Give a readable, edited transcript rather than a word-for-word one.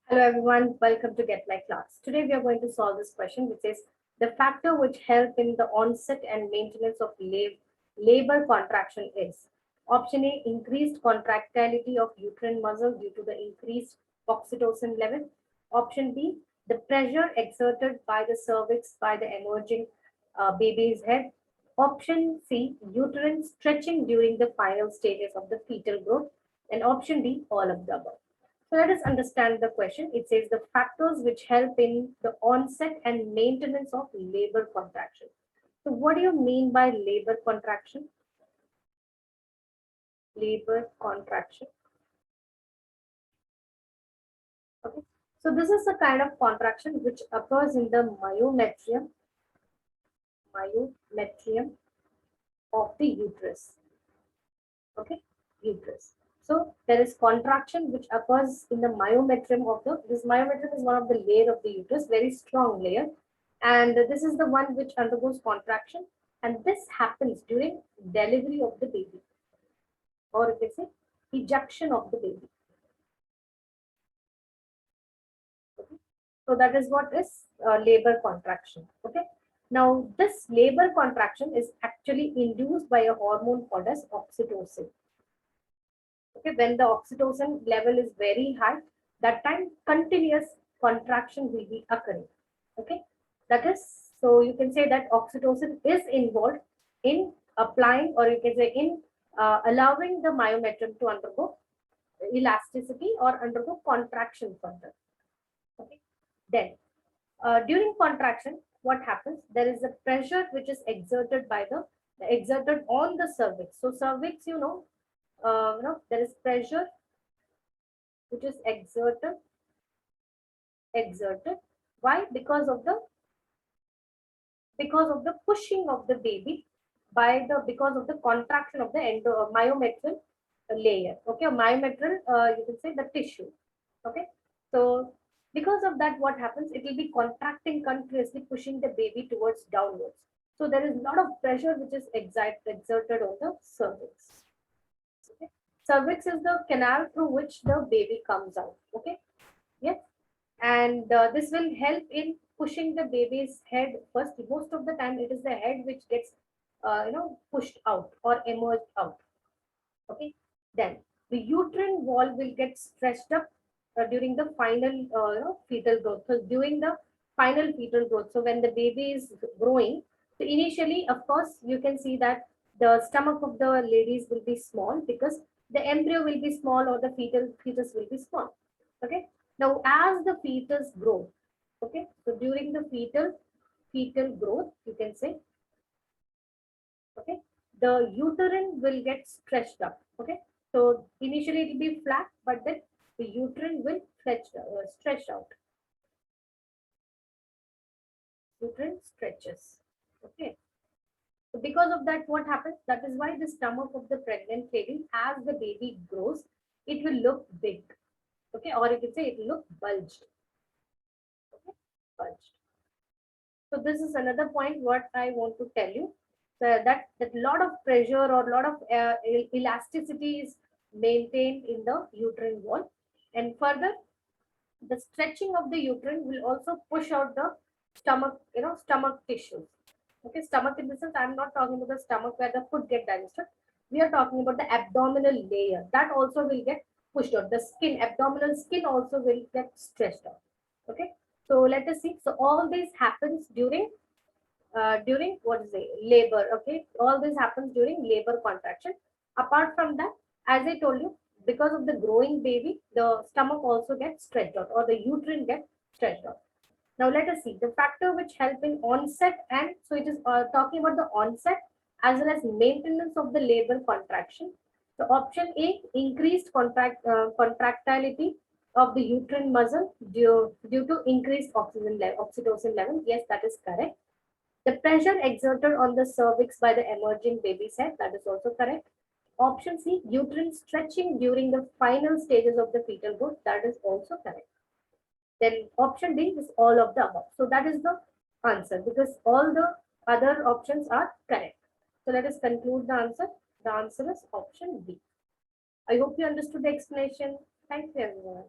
Hello everyone, welcome to Get My Class. Today we are going to solve this question which is the factor which help in the onset and maintenance of labor contraction is option A, increased contractility of uterine muscle due to the increased oxytocin level. Option B, the pressure exerted by the cervix by the emerging baby's head. Option C, uterine stretching during the final stages of the fetal growth. And option D, all of the above. So let us understand the question. It says the factors which help in the onset and maintenance of labor contraction. So what do you mean by labor contraction? Labor contraction. Okay. So this is the kind of contraction which occurs in the myometrium of the uterus. Okay, uterus. So there is contraction which occurs in the myometrium of this myometrium is one of the layer of the uterus, very strong layer. And this is the one which undergoes contraction. And this happens during delivery of the baby. Or you can say ejection of the baby. Okay. So that is what is labor contraction. Okay. Now this labor contraction is actually induced by a hormone called as oxytocin. Okay, when the oxytocin level is very high, that time continuous contraction will be occurring. Okay, that is, so you can say that oxytocin is involved in applying, or you can say in allowing the myometrium to undergo elasticity or undergo contraction further. Okay, then during contraction, what happens? There is a pressure which is exerted by exerted on the cervix. So cervix, there is pressure which is exerted. Why? Because of the pushing of the baby because of the contraction of the myometrial layer. Okay, myometrial, you can say the tissue. Okay, so because of that, what happens? It will be contracting continuously, pushing the baby towards downwards. So there is a lot of pressure which is exerted on the cervix. Okay. Cervix is the canal through which the baby comes out. Okay. Yes. And this will help in pushing the baby's head first. Most of the time, it is the head which gets, pushed out or emerged out. Okay. Then the uterine wall will get stretched up during the final, fetal growth. So during the final fetal growth. So when the baby is growing, so initially, of course, you can see that the stomach of the ladies will be small because the embryo will be small or the fetus will be small. Okay. Now, as the fetus grows, okay, so during the fetal growth, you can say, okay, the uterine will get stretched up. Okay. So initially it will be flat, but then the uterine will stretch out. Uterine stretches. Okay. So because of that, what happens? That is why the stomach of the pregnant lady, as the baby grows, it will look big. Okay, or you can say it will look bulged. Okay, bulged. So this is another point what I want to tell you. So that lot of pressure or lot of elasticity is maintained in the uterine wall. And further, the stretching of the uterine will also push out the stomach, stomach tissues. Okay, stomach in the sense, I'm not talking about the stomach where the food get digested. We are talking about the abdominal layer. That also will get pushed out. The skin, abdominal skin also will get stretched out. Okay, so let us see. So all this happens during what is it? Labor. Okay, all this happens during labor contraction. Apart from that, as I told you, because of the growing baby, the stomach also gets stretched out or the uterine gets stretched out. Now let us see the factor which help in onset, and so it is talking about the onset as well as maintenance of the labor contraction. So option A, increased contractility of the uterine muscle due to increased oxytocin level. Yes, that is correct. The pressure exerted on the cervix by the emerging baby's head, that is also correct. Option C, uterine stretching during the final stages of the fetal growth, that is also correct. Then option D is all of the above. So that is the answer because all the other options are correct. So let us conclude the answer. The answer is option B. I hope you understood the explanation. Thank you, everyone.